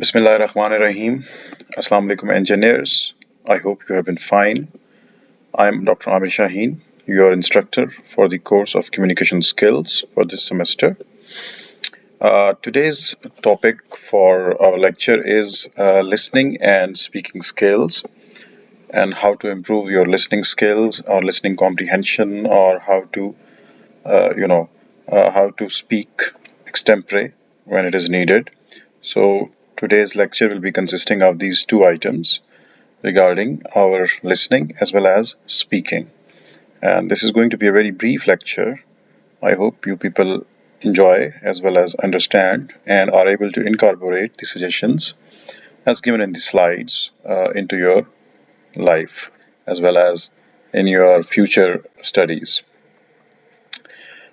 Bismillahirrahmanirrahim. Assalamu alaikum engineers. I hope you have been fine. I am Dr. Amir Shaheen, your instructor for the course of communication skills for this semester. Today's topic for our lecture is listening and speaking skills, and how to improve your listening skills or listening comprehension, or how to uh, you know how to speak extempore when it is needed. So today's lecture will be consisting of these two items regarding our listening as well as speaking. And this is going to be a very brief lecture. I hope you people enjoy as well as understand and are able to incorporate the suggestions as given in the slides into your life as well as in your future studies.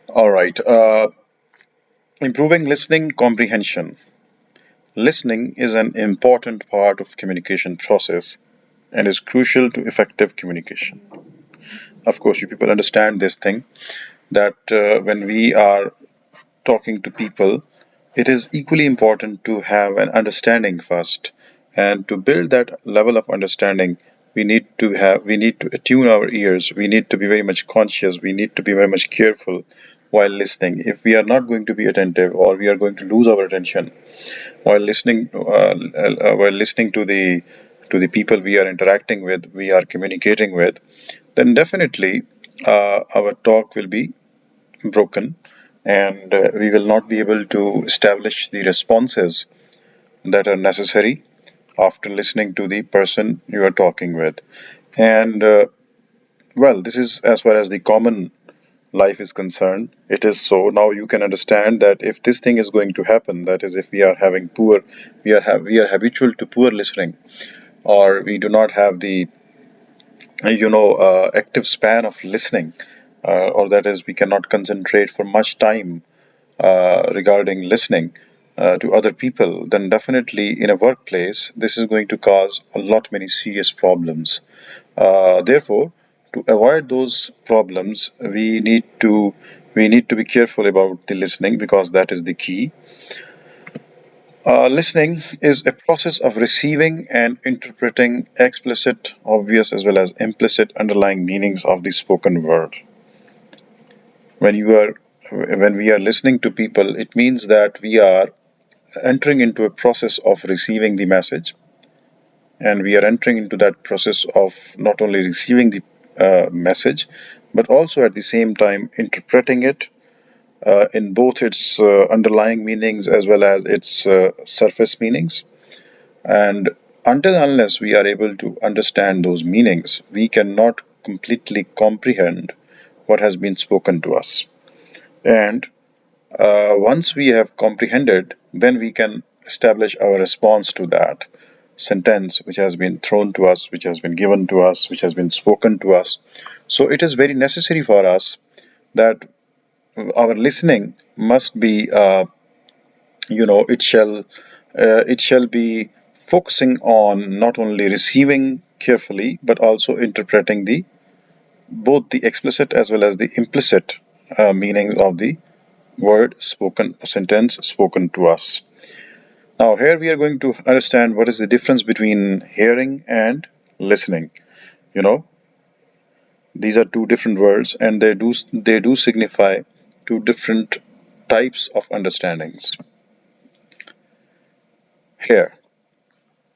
All right. Improving listening comprehension. Listening is an important part of communication process and is crucial to effective communication. Of course, you people understand this thing that when we are talking to people, it is equally important to have an understanding first. And to build that level of understanding, we need to attune our ears. We need to be very much conscious. We need to be very much careful while listening. If we are not going to be attentive, or we are going to lose our attention while listening to the people we are interacting with, we are communicating with, then definitely our talk will be broken, and we will not be able to establish the responses that are necessary after listening to the person you are talking with. And well, this is as far as the common life is concerned. It is so. Now you can understand that if this thing is going to happen, that is, if we are having poor, we are habitual to poor listening, or we do not have the active span of listening, or that is, we cannot concentrate for much time regarding listening to other people, then definitely in a workplace this is going to cause a lot many serious problems. Therefore, to avoid those problems, we need to be careful about the listening, because that is the key. Listening is a process of receiving and interpreting explicit, obvious, as well as implicit underlying meanings of the spoken word. When you are when we are listening to people, it means that we are entering into a process of receiving the message, and we are entering into that process of not only receiving the message, but also at the same time interpreting it in both its underlying meanings as well as its surface meanings. And until unless we are able to understand those meanings, we cannot completely comprehend what has been spoken to us. And once we have comprehended, then we can establish our response to that sentence which has been thrown to us, which has been given to us, which has been spoken to us. So it is very necessary for us that our listening must be, it shall be focusing on not only receiving carefully, but also interpreting the both the explicit as well as the implicit meaning of the word spoken, sentence spoken to us. Now, here we are going to understand what is the difference between hearing and listening. You know, these are two different words, and they do signify two different types of understandings. Here,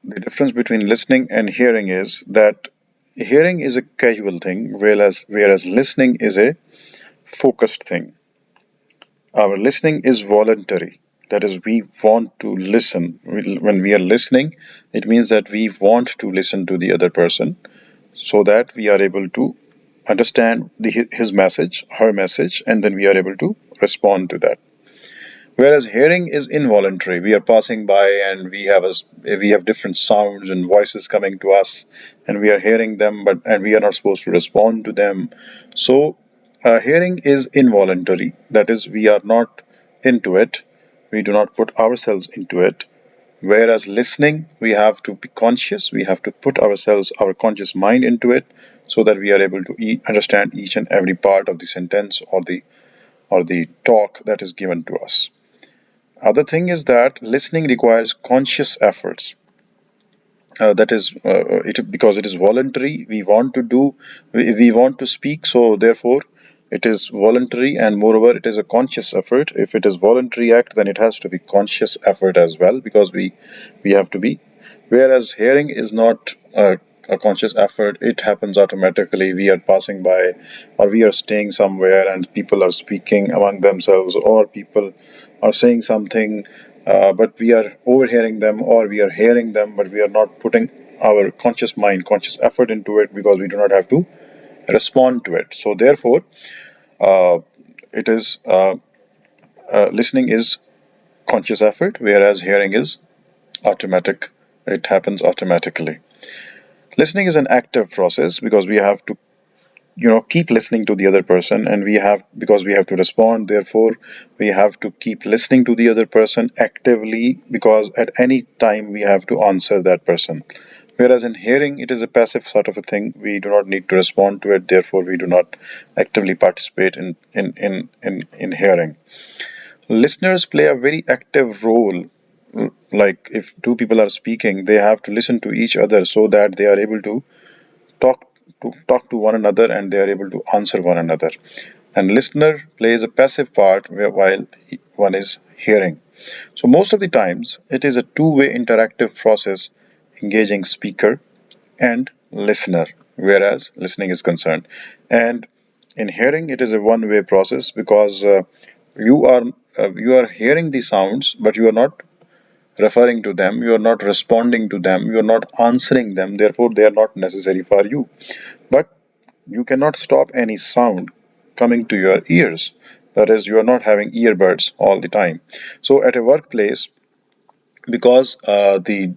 the difference between listening and hearing is that hearing is a casual thing, whereas listening is a focused thing. Our listening is voluntary. That is, we want to listen. When we are listening, it means that we want to listen to the other person so that we are able to understand his message, her message, and then we are able to respond to that. Whereas hearing is involuntary. We are passing by and we have different sounds and voices coming to us, and we are hearing them, but and we are not supposed to respond to them. So hearing is involuntary. That is, we are not into it. We do not put ourselves into it. Whereas listening, we have to be conscious. We have to put ourselves, our conscious mind into it, so that we are able to understand each and every part of the sentence or the talk that is given to us. Other thing is that listening requires conscious efforts. That is it, because it is voluntary. We want to do, we want to speak, so therefore it is voluntary, and moreover it is a conscious effort. If it is voluntary act, then it has to be conscious effort as well, because we have to be. Whereas hearing is not a conscious effort, it happens automatically. We are passing by, or we are staying somewhere, and people are speaking among themselves, or people are saying something, but we are overhearing them, or we are hearing them, but we are not putting our conscious mind, conscious effort into it, because we do not have to respond to it. So therefore, uh, it is listening is conscious effort, whereas hearing is automatic. It happens automatically. Listening is an active process, because we have to keep listening to the other person, and we have, because we have to respond, therefore we have to keep listening to the other person actively, because at any time we have to answer that person. Whereas in hearing, it is a passive sort of a thing. We do not need to respond to it, therefore we do not actively participate in hearing. Listeners play a very active role. Like, if two people are speaking, they have to listen to each other, so that they are able to talk talk to one another, and they are able to answer one another. And listener plays a passive part, while one is hearing. So most of the times it is a two-way interactive process, engaging speaker and listener, whereas listening is concerned. And in hearing, it is a one-way process, because you are hearing the sounds, but you are not referring to them, you are not responding to them, you are not answering them, therefore they are not necessary for you. But you cannot stop any sound coming to your ears. That is, you are not having earbuds all the time. So at a workplace, because the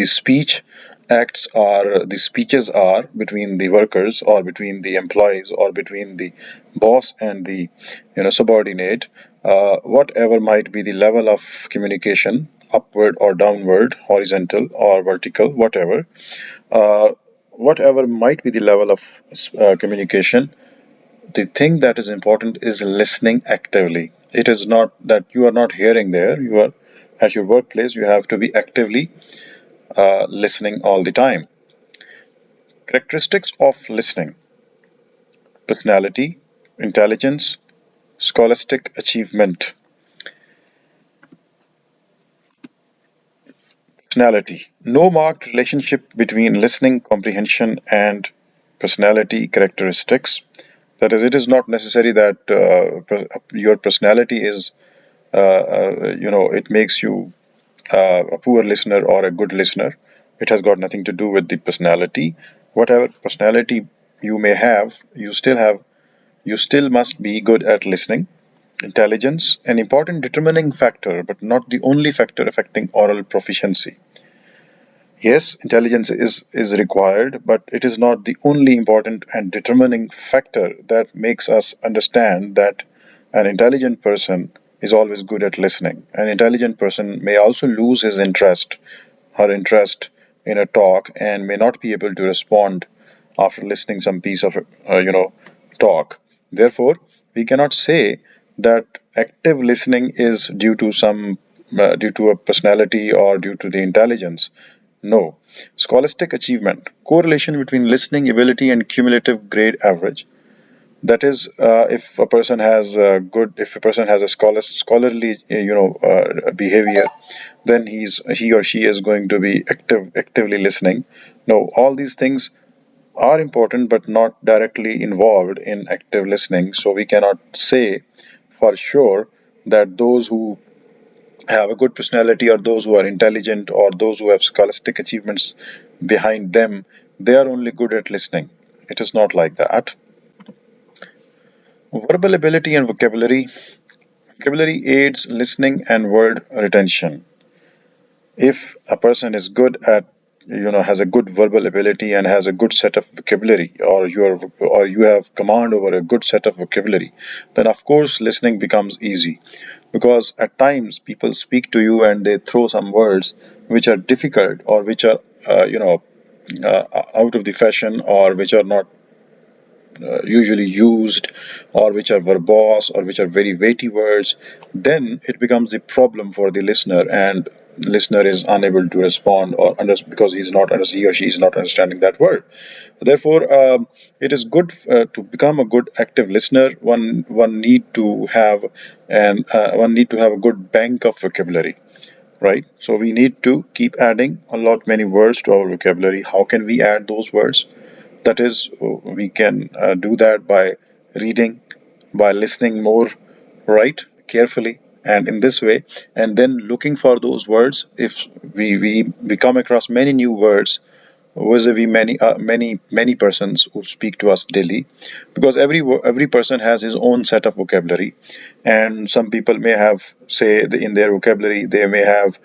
speech acts are the speeches are between the workers, or between the employees, or between the boss and the subordinate, whatever might be the level of communication, upward or downward, horizontal or vertical, uh, whatever might be the level of communication, the thing that is important is listening actively. It is not that you are not hearing there. You are at your workplace. You have to be actively listening all the time. Characteristics of listening: personality, intelligence, scholastic achievement. Personality: no marked relationship between listening comprehension and personality characteristics. That is, it is not necessary that your personality is, it makes you a poor listener or a good listener. It has got nothing to do with the personality. Whatever personality you may have, you still must be good at listening. Intelligence, an important determining factor, but not the only factor affecting oral proficiency. Yes, intelligence is required, but it is not the only important and determining factor that makes us understand that an intelligent person is always good at listening. An intelligent person may also lose his interest, her interest in a talk, and may not be able to respond after listening some piece of talk. Therefore, we cannot say that active listening is due to a personality or due to the intelligence. No. Scholastic achievement: correlation between listening ability and cumulative grade average. That is, if a person has a scholarly, behavior, then he or she is going to be actively listening. No, all these things are important, but not directly involved in active listening. So we cannot say for sure that those who have a good personality, or those who are intelligent, or those who have scholastic achievements behind them, they are only good at listening. It is not like that. Verbal ability and vocabulary. Vocabulary aids listening and word retention. If a person is good at, has a good verbal ability and has a good set of vocabulary, or you have command over a good set of vocabulary, then of course listening becomes easy. Because at times people speak to you and they throw some words which are difficult, or which are out of the fashion, or which are usually used, or which are verbose, or which are very weighty words, then it becomes a problem for the listener, and listener is unable to respond because he or she is not understanding that word. Therefore, it is good to become a good active listener. One need to have a good bank of vocabulary, right? So we need to keep adding a lot many words to our vocabulary. How can we add those words? That is, we can do that by reading, by listening more, right, carefully, and in this way, and then looking for those words. If we come across many new words vis-a-vis many persons who speak to us daily, because every person has his own set of vocabulary, and some people may have, say, in their vocabulary they may have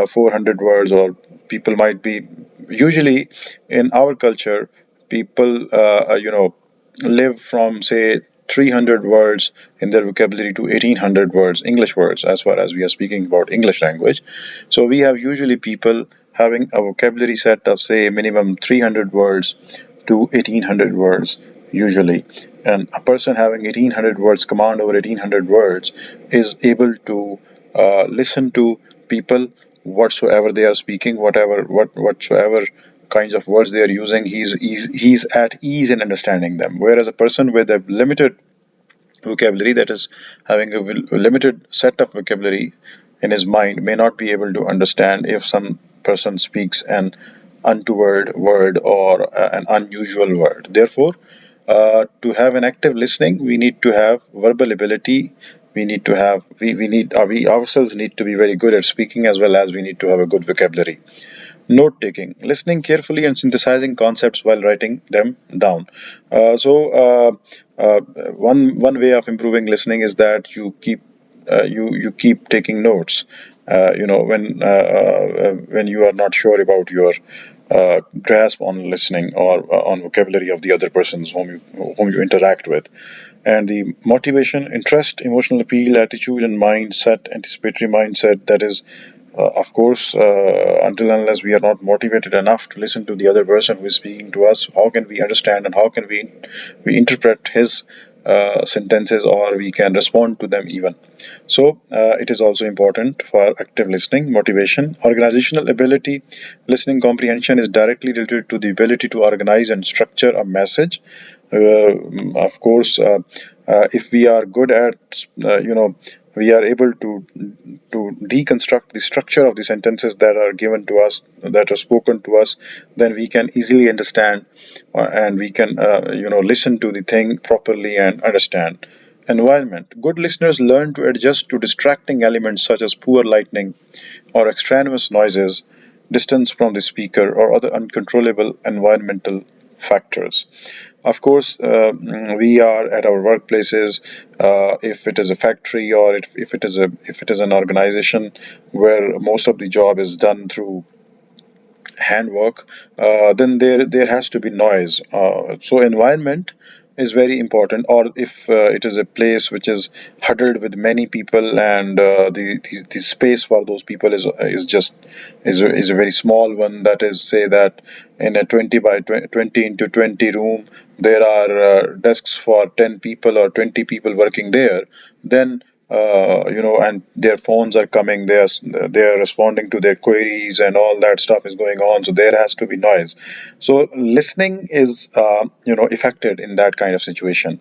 400 words, or people might be, usually in our culture, people live from, say, 300 words in their vocabulary to 1800 words, English words, as far as we are speaking about English language. So we have usually people having a vocabulary set of, say, minimum 300 words to 1800 words usually. And a person having 1800 words, command over 1800 words, is able to listen to people whatsoever they are speaking, whatsoever kinds of words they are using. He's at ease in understanding them. Whereas a person with a limited vocabulary, that is, having a limited set of vocabulary in his mind, may not be able to understand if some person speaks an untoward word or an unusual word. Therefore, to have an active listening, we need to have verbal ability. We need to have we ourselves need to be very good at speaking, as well as we need to have a good vocabulary. Note taking, listening carefully and synthesizing concepts while writing them down. One way of improving listening is that you keep taking notes. When you are not sure about your grasp on listening, or on vocabulary of the other persons whom you interact with. And the motivation, interest, emotional appeal, attitude and mindset, anticipatory mindset, that is, of course, until and unless we are not motivated enough to listen to the other person who is speaking to us, how can we understand, and how can we interpret his sentences, or we can respond to them even. So it is also important for active listening. Motivation, organizational ability. Listening comprehension is directly related to the ability to organize and structure a message. Of course, if we are good at, we are able to deconstruct the structure of the sentences that are given to us, that are spoken to us, then we can easily understand, and we can listen to the thing properly and understand. Environment. Good listeners learn to adjust to distracting elements such as poor lighting or extraneous noises, distance from the speaker, or other uncontrollable environmental factors. Of course, we are at our workplaces. If it is a factory, or if it is an organization where most of the job is done through handwork, then there has to be noise. So environment is very important. Or if it is a place which is huddled with many people, and the space for those people is a very small one. That is, say that in a 20 by 20 into 20 room, there are desks for 10 people or 20 people working there. Then and their phones are coming, they are responding to their queries, and all that stuff is going on, so there has to be noise. So listening is affected in that kind of situation.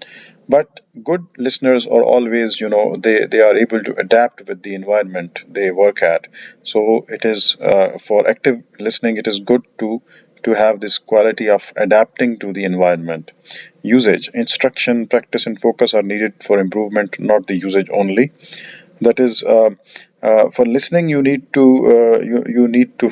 But good listeners are always, they are able to adapt with the environment they work at. So it is, for active listening, it is good to have this quality of adapting to the environment. Usage, instruction, practice, and focus are needed for improvement, not the usage only. That is, for listening, you need to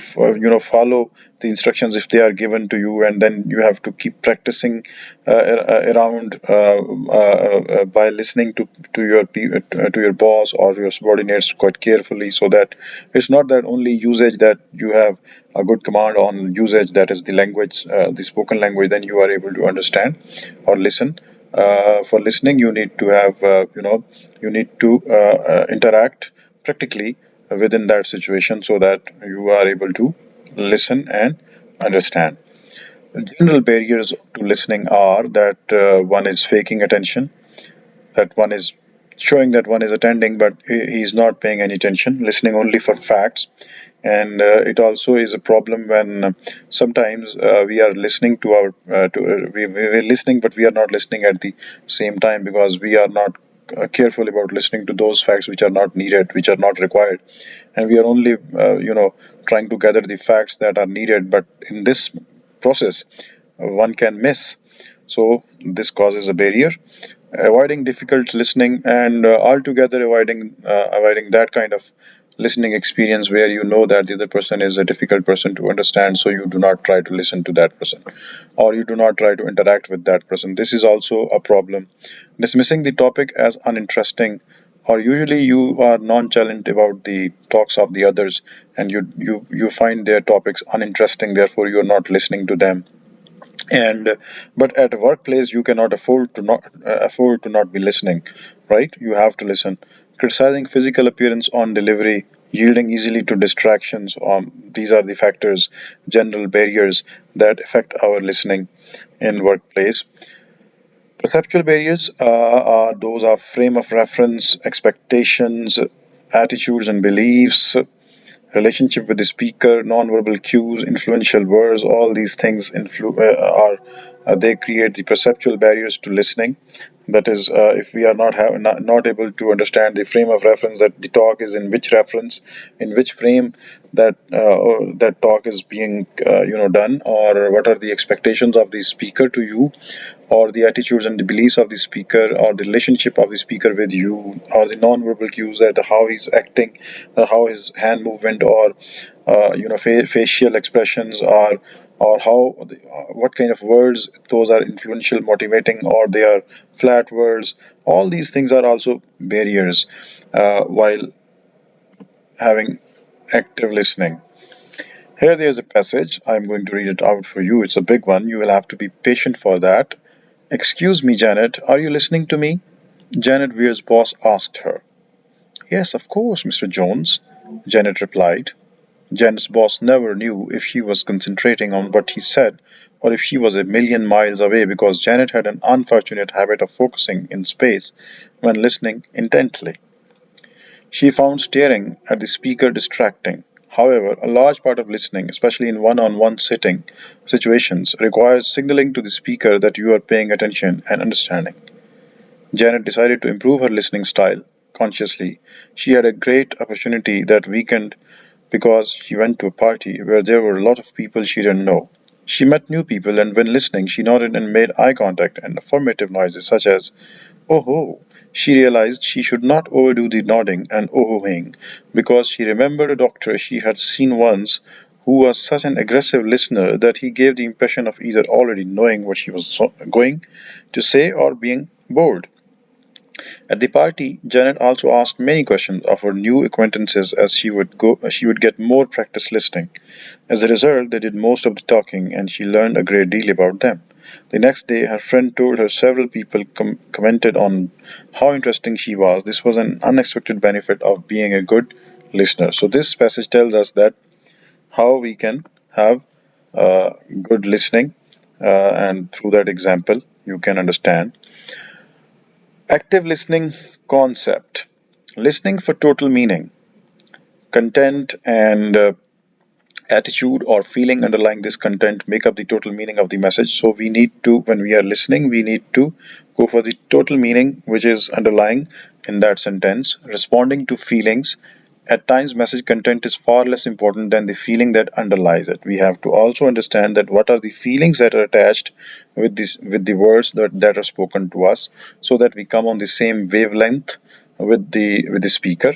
follow the instructions if they are given to you, and then you have to keep practicing around by listening to your boss or your subordinates quite carefully, so that it's not that only usage that you have a good command on usage, that is the language, the spoken language, then you are able to understand or listen. For listening, you need to have, you need to interact practically within that situation, so that you are able to listen and understand. General barriers to listening are that one is faking attention, that one is showing that one is attending, but he's not paying any attention, listening only for facts. And it also is a problem when sometimes we are listening to our we're listening, but we are not listening at the same time because we are not careful about listening to those facts which are not needed, which are not required, and we are only trying to gather the facts that are needed, but in this process one can miss. So this causes a barrier. Avoiding difficult listening, and altogether avoiding that kind of listening experience where you know that the other person is a difficult person to understand, so you do not try to listen to that person, or you do not try to interact with that person. This is also a problem. Dismissing the topic as uninteresting, or usually you are nonchalant about the talks of the others, and you find their topics uninteresting, therefore you are not listening to them. And but at a workplace you cannot afford to not be listening, right? You have to listen. Criticizing physical appearance on delivery, yielding easily to distractions, these are the factors, general barriers that affect our listening in workplace. Perceptual barriers are those are frame of reference, expectations, attitudes and beliefs, relationship with the speaker, non-verbal cues, influential words. All these things are they create the perceptual barriers to listening. That is, if we are not able to understand the frame of reference, that the talk is in which reference, in which frame that talk is being done, or what are the expectations of the speaker to you, or the attitudes and the beliefs of the speaker, or the relationship of the speaker with you, or the non-verbal cues, that how he's acting, how his hand movement, or facial expressions, or how what kind of words those are influential, motivating, or they are flat words. All these things are also barriers while having active listening. Here there's a passage. I'm going to read it out for you. It's a big one. You will have to be patient for that. "Excuse me, Janet, are you listening to me?" Janet Weir's boss asked her. "Yes, of course, Mr. Jones," Janet replied. Janet's boss never knew if she was concentrating on what he said or if she was a million miles away, because Janet had an unfortunate habit of focusing in space when listening intently. She found staring at the speaker distracting. However, a large part of listening, especially in one-on-one sitting situations, requires signaling to the speaker that you are paying attention and understanding. Janet decided to improve her listening style consciously. She had a great opportunity that weekend because she went to a party where there were a lot of people she didn't know. She met new people, and when listening, she nodded and made eye contact and affirmative noises such as "oh ho." She realized she should not overdo the nodding and oh-hoing, because she remembered a doctor she had seen once who was such an aggressive listener that he gave the impression of either already knowing what she was going to say or being bored. At the party, Janet also asked many questions of her new acquaintances as she would get more practice listening. As a result, they did most of the talking and she learned a great deal about them. The next day, her friend told her several people commented on how interesting she was. This was an unexpected benefit of being a good listener. So this passage tells us that how we can have good listening, and through that example, you can understand. Active listening concept. Listening for total meaning, content, and attitude or feeling underlying this content make up the total meaning of the message. So we need to, when we are listening, we need to go for the total meaning which is underlying in that sentence. Responding to feelings. At times, message content is far less important than the feeling that underlies it. We have to also understand that what are the feelings that are attached with the words that are spoken to us, so that we come on the same wavelength with the speaker.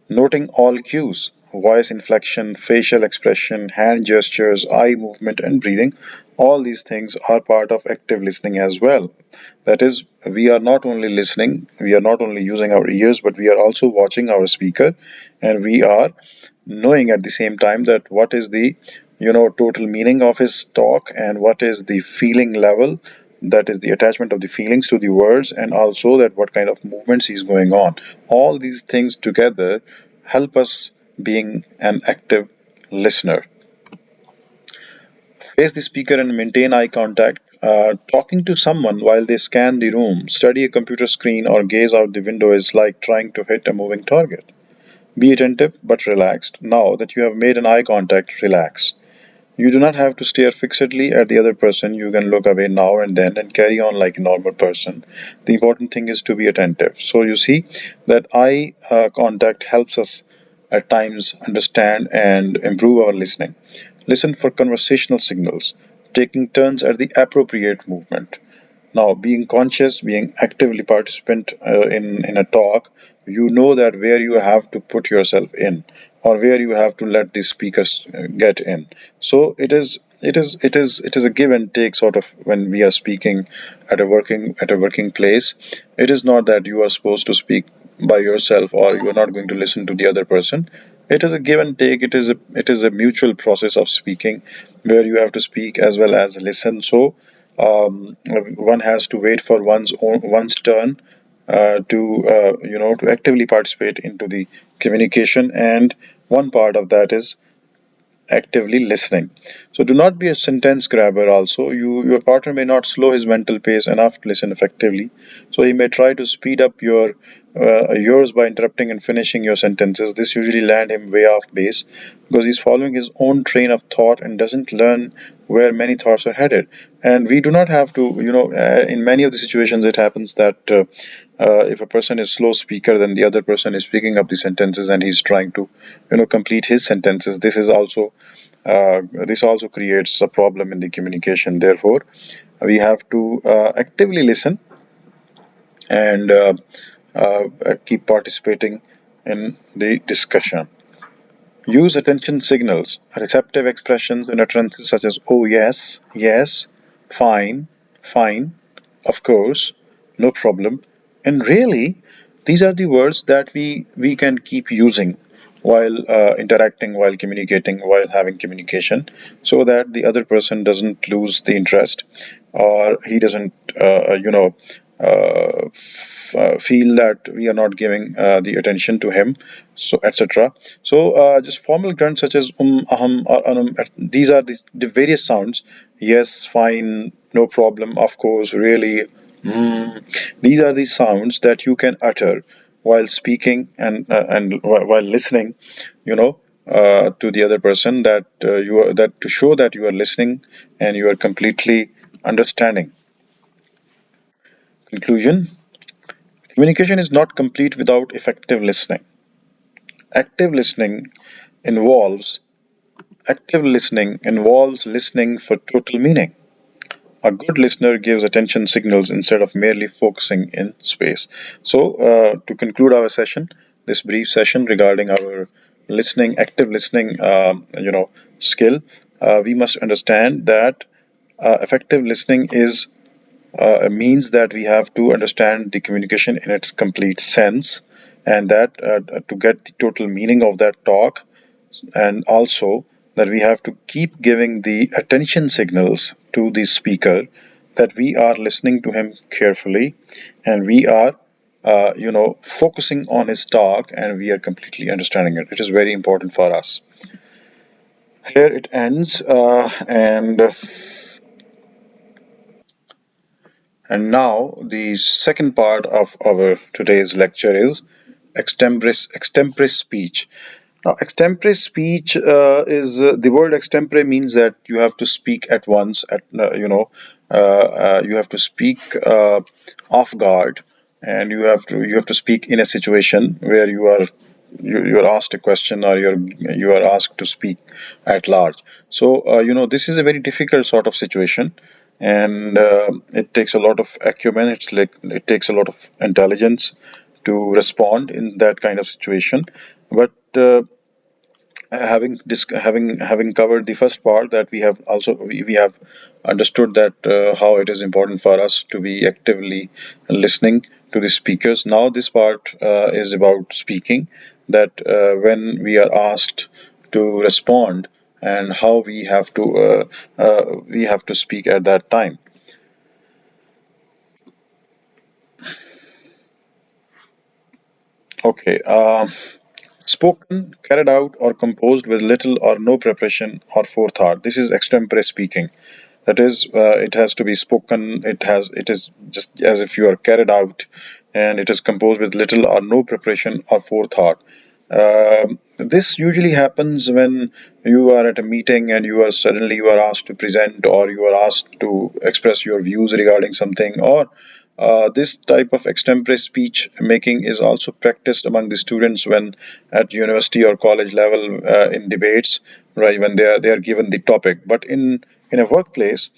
Noting all cues, voice inflection, facial expression, hand gestures, eye movement, and breathing, all these things are part of active listening as well. That is, we are not only listening, we are not only using our ears, but we are also watching our speaker, and we are knowing at the same time that what is the total meaning of his talk, and what is the feeling level, that is the attachment of the feelings to the words, and also that what kind of movements he's going on. All these things together help us being an active listener. Face the speaker and maintain eye contact. Talking to someone while they scan the room, study a computer screen, or gaze out the window is like trying to hit a moving target. Be attentive but relaxed. Now that you have made an eye contact, relax. You do not have to stare fixedly at the other person. You can look away now and then and carry on like a normal person. The important thing is to be attentive. So you see that eye contact helps us at times understand and improve our listening. Listen for conversational signals, taking turns at the appropriate movement. Now, being conscious, being actively participant in a talk, you know that where you have to put yourself in, or where you have to let the speakers get in. So it is a give and take sort of when we are speaking at a working place. It is not that you are supposed to speak by yourself or you are not going to listen to the other person. It is a give and take. It is a mutual process of speaking where you have to speak as well as listen. So one has to wait for one's turn to actively participate into the communication, and one part of that is actively listening. So do not be a sentence grabber also. Your partner may not slow his mental pace enough to listen effectively. So he may try to speed up yours by interrupting and finishing your sentences. This usually land him way off base because he's following his own train of thought and doesn't learn where many thoughts are headed. And we do not have to, in many of the situations it happens that if a person is slow speaker, then the other person is picking up the sentences and he's trying to complete his sentences. This also creates a problem in the communication. Therefore, we have to actively listen and keep participating in the discussion. Use attention signals, receptive expressions and utterances such as "oh yes, yes, fine, fine, of course, no problem," and really, these are the words that we can keep using while interacting, while communicating, while having communication, so that the other person doesn't lose the interest, or he doesn't feel that we are not giving the attention to him, so etc. So just formal grunts such as aham or anum, these are the various sounds. Yes, fine, no problem, of course, really. These are the sounds that you can utter while speaking and while listening, to the other person, that you are that to show that you are listening and you are completely understanding. Conclusion: communication is not complete without effective listening. Active listening involves active listening involves listening for total meaning. A good listener gives attention signals instead of merely focusing in space. So, to conclude our session, this brief session regarding our active listening, skill, we must understand that effective listening is means that we have to understand the communication in its complete sense, and that to get the total meaning of that talk, and also that we have to keep giving the attention signals to the speaker, that we are listening to him carefully and we are focusing on his talk and we are completely understanding it. It is very important for us. Here it ends, and now the second part of our today's lecture is extempore speech. Now, extempore speech is the word extempore means that you have to speak at once. You have to speak off guard, and you have to speak in a situation where you are asked a question, or you are asked to speak at large. So this is a very difficult sort of situation, and it takes a lot of acumen. It takes a lot of intelligence to respond in that kind of situation. But having covered the first part, that we have understood that how it is important for us to be actively listening to the speakers. Now this part is about speaking, that when we are asked to respond, and how we have to speak at that time. Okay. Spoken, carried out, or composed with little or no preparation or forethought. This is extempore speaking. That is, it has to be spoken. It is just as if you are carried out, and it is composed with little or no preparation or forethought. This usually happens when you are at a meeting and you are asked to present, or you are asked to express your views regarding something, or this type of extempore speech making is also practiced among the students when at university or college level in debates, right? When they are given the topic. But in a workplace,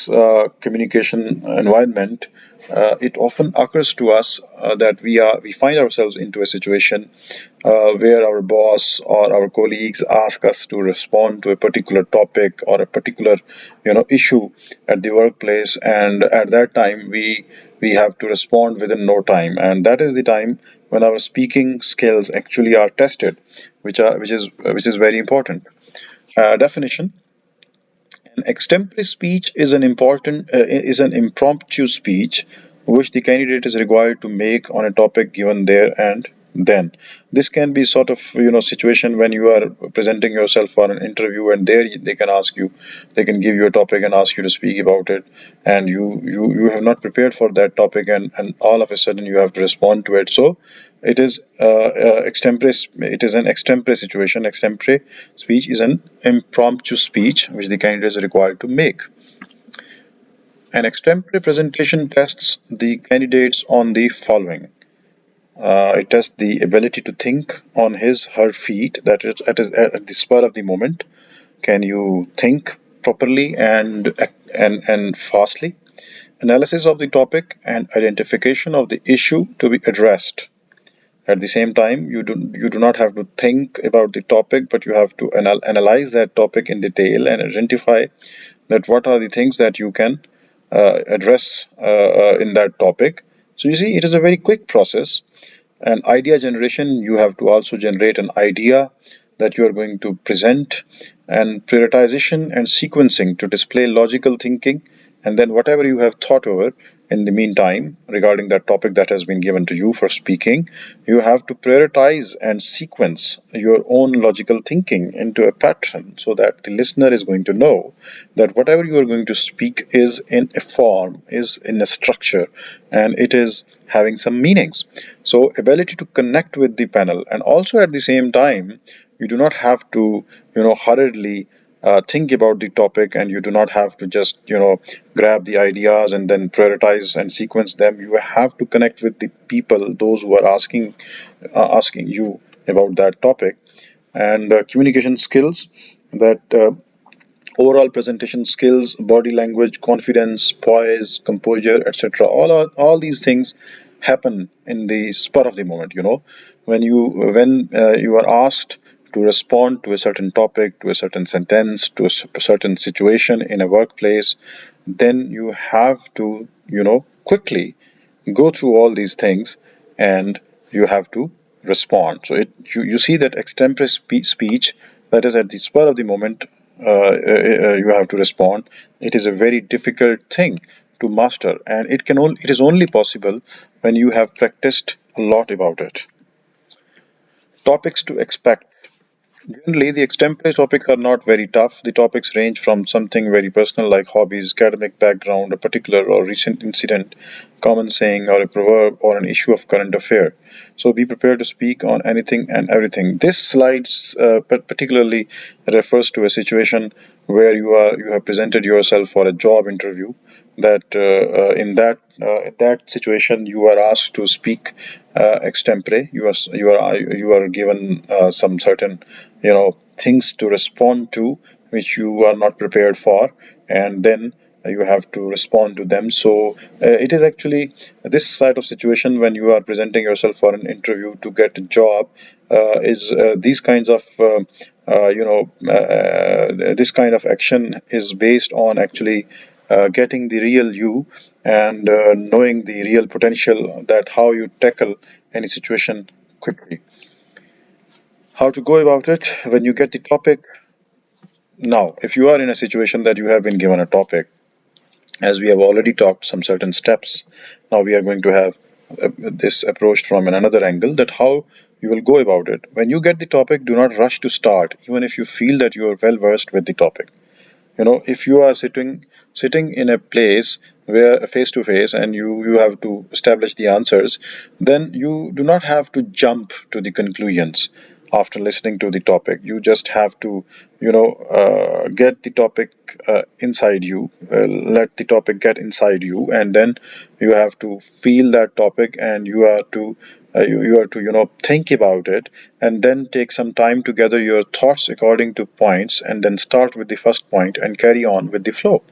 communication environment, it often occurs to us that we find ourselves into a situation where our boss or our colleagues ask us to respond to a particular topic or a particular issue at the workplace, and at that time we have to respond within no time, and that is the time when our speaking skills actually are tested, which is very important. Definition: an extempore speech is an impromptu speech which the candidate is required to make on a topic given there and then. This can be sort of situation when you are presenting yourself for an interview, and there they can ask you, they can give you a topic and ask you to speak about it, and you have not prepared for that topic, and all of a sudden you have to respond to it. So it is extempore. It is an extempore situation. Extempore speech is an impromptu speech which the candidate is required to make. An extempore presentation tests the candidates on the following. It tests the ability to think on his her feet, that is at the spur of the moment. Can you think properly and fastly? Analysis of the topic and identification of the issue to be addressed. At the same time, you do not have to think about the topic, but you have to analyze that topic in detail and identify that what are the things that you can address in that topic. So you see, it is a very quick process. And idea generation, you have to also generate an idea that you are going to present, and prioritization and sequencing to display logical thinking, and then whatever you have thought over in the meantime regarding that topic that has been given to you for speaking, you have to prioritize and sequence your own logical thinking into a pattern so that the listener is going to know that whatever you are going to speak is in a form, is in a structure, and it is having some meanings. So ability to connect with the panel, and also at the same time you do not have to hurriedly think about the topic, and you do not have to just grab the ideas and then prioritize and sequence them. You have to connect with the people, those who are asking you about that topic. And communication skills, that overall presentation skills, body language, confidence, poise, composure, etc. All these things happen in the spur of the moment. When you are asked to respond to a certain topic, to a certain sentence, to a certain situation in a workplace, then you have to quickly go through all these things, and you have to respond. So you see that extempore speech, that is at the spur of the moment, you have to respond. It is a very difficult thing to master, and it is only possible when you have practiced a lot about it. Topics to expect. Generally, the extempore topics are not very tough. The topics range from something very personal like hobbies, academic background, a particular or recent incident, common saying, or a proverb, or an issue of current affair. So be prepared to speak on anything and everything. This slide particularly refers to a situation where you have presented yourself for a job interview. That in that situation you are asked to speak extempore. You are given some certain things to respond to which you are not prepared for, and then you have to respond to them. So it is actually this side of situation when you are presenting yourself for an interview to get a job, is these kinds of this kind of action is based on actually getting the real you, and knowing the real potential, that how you tackle any situation quickly. How to go about it when you get the topic. Now, if you are in a situation that you have been given a topic, as we have already talked some certain steps, now we are going to have this approached from another angle, that how you will go about it. When you get the topic, do not rush to start, even if you feel that you are well versed with the topic. If you are sitting in a place where face to face, and you have to establish the answers, then you do not have to jump to the conclusions after listening to the topic. You just have to get the topic inside you, let the topic get inside you, and then you have to feel that topic, and you are to think about it, and then take some time to gather your thoughts according to points, and then start with the first point and carry on with the flow.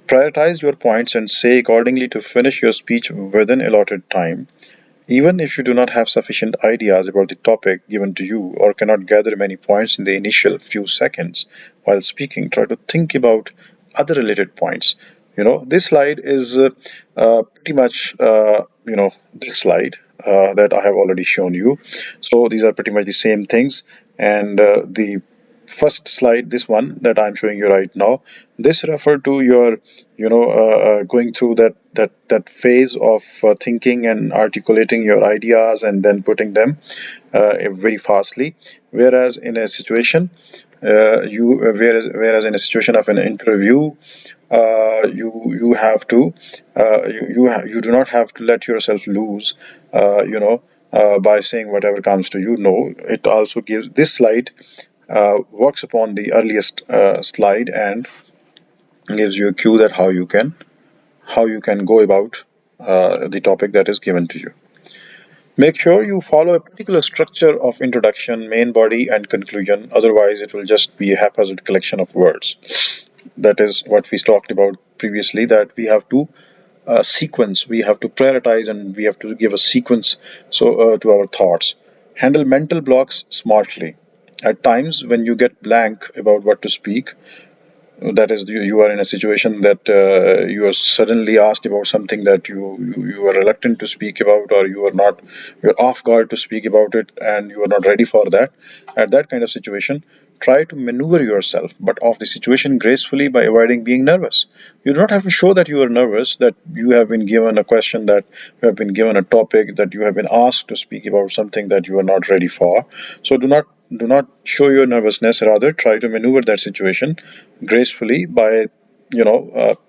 Prioritize your points and say accordingly to finish your speech within allotted time. Even if you do not have sufficient ideas about the topic given to you, or cannot gather many points in the initial few seconds while speaking, try to think about other related points. This slide is pretty much this slide that I have already shown you. So these are pretty much the same things, and the first slide, this one that I'm showing you right now, this refer to your going through that phase of thinking and articulating your ideas and then putting them very fastly. Whereas in a situation whereas in a situation of an interview, you have to you do not have to let yourself lose by saying whatever comes to you. No, it also gives, this slide works upon the earliest slide, and gives you a cue that how you can go about the topic that is given to you. Make sure you follow a particular structure of introduction, main body, and conclusion. Otherwise, it will just be a haphazard collection of words. That is what we talked about previously, that we have to sequence, we have to prioritize, and we have to give a sequence to our thoughts. Handle mental blocks smartly. At times, when you get blank about what to speak, that is, you are in a situation that you are suddenly asked about something that you are reluctant to speak about, or you're off guard to speak about it, and you are not ready for that. At that kind of situation, try to maneuver yourself but of the situation gracefully by avoiding being nervous. You do not have to show that you are nervous, that you have been given a question, that you have been given a topic, that you have been asked to speak about something that you are not ready for. So do not show your nervousness. Rather, try to maneuver that situation gracefully by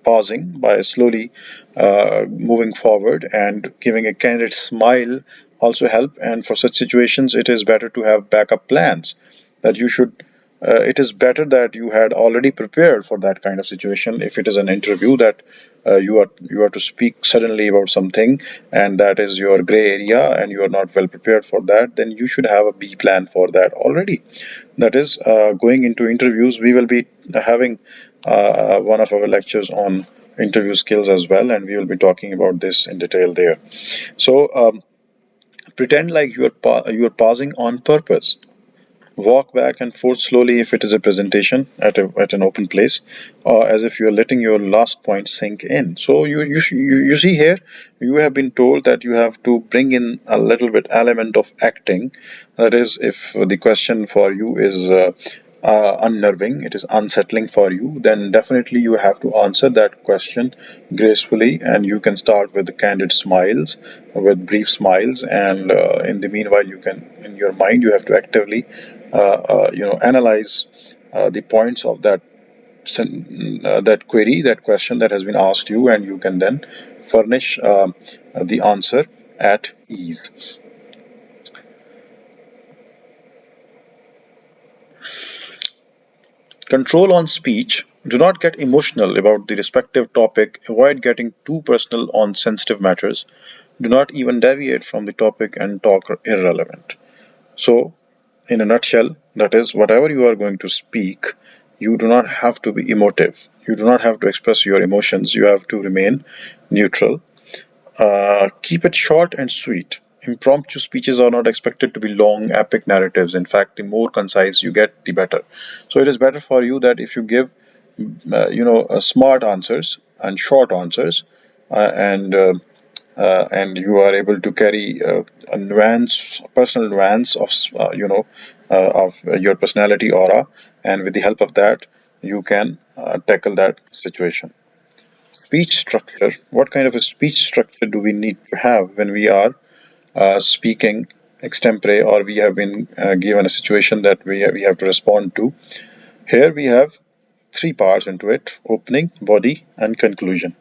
pausing, by slowly moving forward, and giving a candid smile also help. And for such situations, it is better to have backup plans, that you should it is better that you had already prepared for that kind of situation. If it is an interview that you are to speak suddenly about something, and that is your gray area, and you are not well prepared for that, then you should have a B plan for that already. That is, going into interviews, we will be having one of our lectures on interview skills as well, and we will be talking about this in detail there. So pretend like you are pausing on purpose. Walk back and forth slowly if it is a presentation at an open place, or as if you're letting your last point sink in. So you see here, you have been told that you have to bring in a little bit element of acting. That is, if the question for you is unnerving, it is unsettling for you, then definitely you have to answer that question gracefully, and you can start with the candid smiles, with brief smiles, and in the meanwhile, you can, in your mind, you have to actively analyze the points of that query, that question that has been asked you, and you can then furnish the answer at ease. Control on speech. Do not get emotional about the respective topic. Avoid getting too personal on sensitive matters. Do not even deviate from the topic and talk irrelevant. So, in a nutshell, that is, whatever you are going to speak, you do not have to be emotive. You do not have to express your emotions. You have to remain neutral. Keep it short and sweet. Impromptu speeches are not expected to be long, epic narratives. In fact, the more concise you get, the better. So it is better for you that if you give, smart answers and short answers, and you are able to carry a nuance, personal nuance of your personality aura, and with the help of that, you can tackle that situation. speech structure. What kind of a speech structure do we need to have when we are speaking extempore, or we have been given a situation that we have to respond to? Here we have three parts into it: opening, body, and conclusion.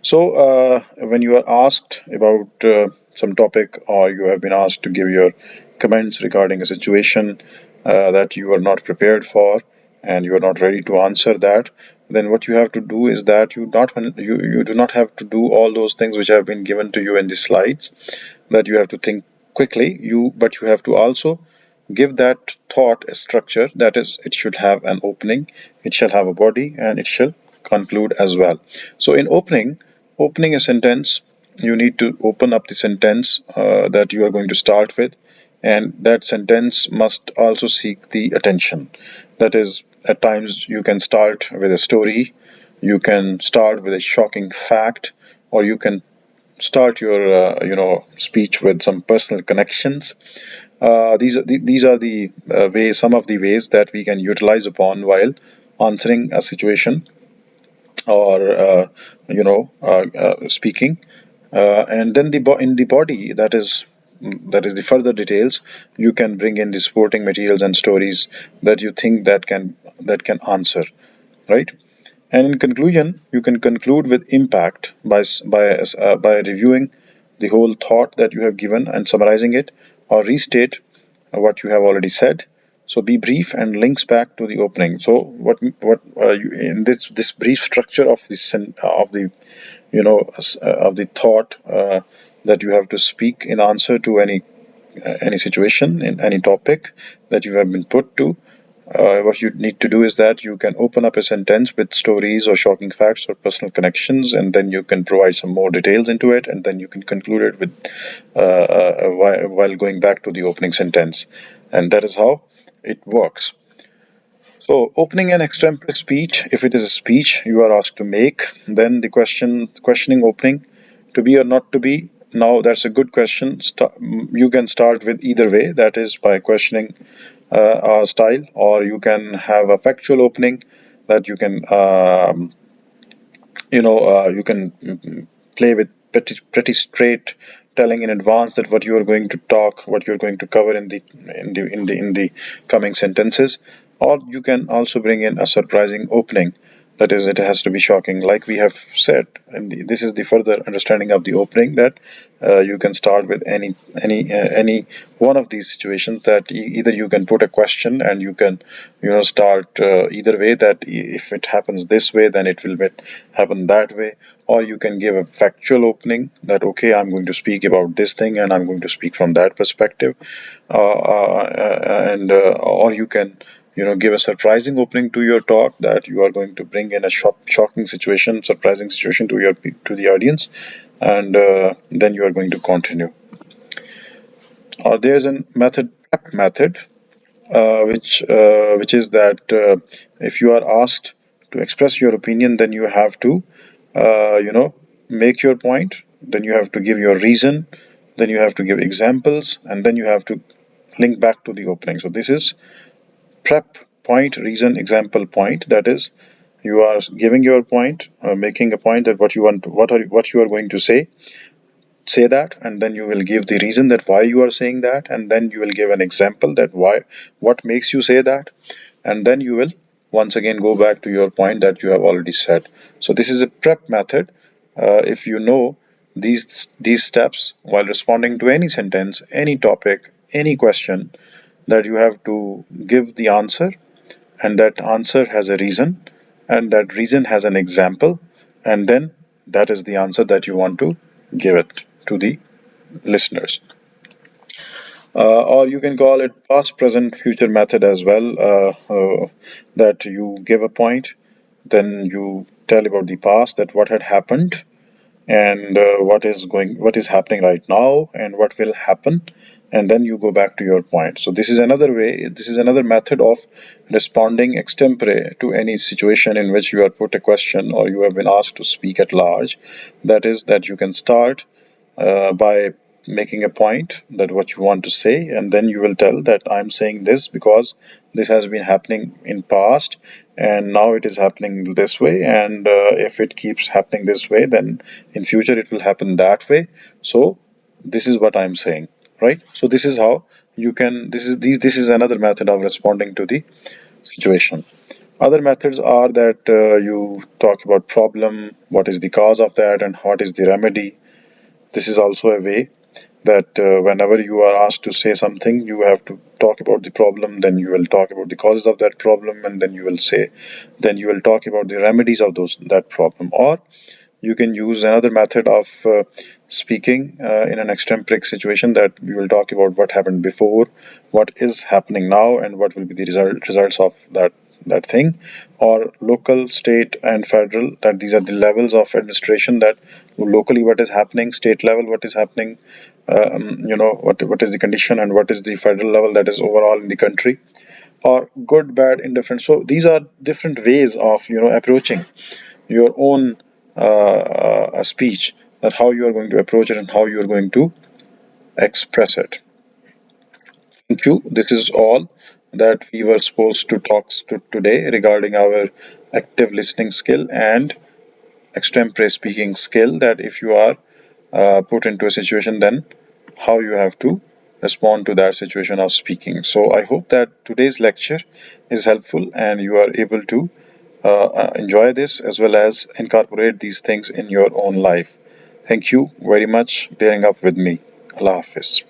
So, when you are asked about some topic, or you have been asked to give your comments regarding a situation that you are not prepared for, and you are not ready to answer that, then what you have to do is that you do not have to do all those things which have been given to you in the slides. That you have to think quickly. But you have to also give that thought a structure. That is, it should have an opening, it shall have a body, and it shall conclude as well. So in opening a sentence, you need to open up the sentence that you are going to start with, and that sentence must also seek the attention. That is, at times you can start with a story, you can start with a shocking fact, or you can start your speech with some personal connections. These are the ways, some of the ways that we can utilize upon while answering a situation, or speaking. And then in the body, that is the further details. You can bring in the supporting materials and stories that you think that can answer, right? And in conclusion, you can conclude with impact by reviewing the whole thought that you have given and summarizing it, or restate what you have already said. So be brief and links back to the opening. So in this brief structure of the of the thought that you have to speak in answer to any situation in any topic that you have been put to. What you need to do is that you can open up a sentence with stories or shocking facts or personal connections, and then you can provide some more details into it, and then you can conclude it with while going back to the opening sentence, and that is how it works. So, opening an extempore speech, if it is a speech you are asked to make, then the questioning opening, to be or not to be. Now, that's a good question. You can start with either way, that is by questioning style, or you can have a factual opening that you can play with pretty straight telling in advance that what you are going to talk, what you're going to cover in the coming sentences. Or you can also bring in a surprising opening, that is, it has to be shocking, like we have said. And this is the further understanding of the opening, that you can start with any one of these situations, that either you can put a question, and you can start either way, that if it happens this way, then it will happen that way. Or you can give a factual opening, that okay, I'm going to speak about this thing, and I'm going to speak from that perspective. And Or you can give a surprising opening to your talk, that you are going to bring in a shocking situation, surprising situation to the audience, and then you are going to continue. Or there's a prep method, which is that if you are asked to express your opinion, then you have to make your point, then you have to give your reason, then you have to give examples, and then you have to link back to the opening. So this is prep, point, reason, example, point. That is, you are giving your point, making a point, that what you are going to say that, and then you will give the reason that why you are saying that, and then you will give an example that what makes you say that, and then you will once again go back to your point that you have already said. So this is a prep method. If you know these steps while responding to any sentence, any topic, any question, that you have to give the answer, and that answer has a reason, and that reason has an example, and then that is the answer that you want to give it to the listeners. Or you can call it past, present, future method as well. That you give a point, then you tell about the past, that what had happened, and what is happening right now, and what will happen, and then you go back to your point. So this is another method of responding extempore to any situation in which you are put a question, or you have been asked to speak at large. That is, that you can start by making a point that what you want to say, and then you will tell that I'm saying this because this has been happening in past, and now it is happening this way, and if it keeps happening this way, then in future it will happen that way. So this is what I'm saying, right? So this is how you can, this is another method of responding to the situation. Other methods are that you talk about problem, what is the cause of that, and what is the remedy. This is also a way that whenever you are asked to say something, you have to talk about the problem, then you will talk about the causes of that problem, and then you will say, then you will talk about the remedies of those that problem. Or you can use another method of speaking in an extemporic situation, that you will talk about what happened before, what is happening now, and what will be the results of that thing. Or local, state, and federal, that these are the levels of administration, that locally what is happening, state level what is happening, what is the condition, and what is the federal level, that is overall in the country. Or good, bad, indifferent. So these are different ways of approaching your own speech, that how you are going to approach it and how you are going to express it. Thank you. This is all that we were supposed to talk to today regarding our active listening skill and extempore speaking skill, that if you are put into a situation, then how you have to respond to that situation of speaking. So I hope that today's lecture is helpful and you are able to enjoy this as well as incorporate these things in your own life. Thank you very much bearing up with me. Allah Hafiz.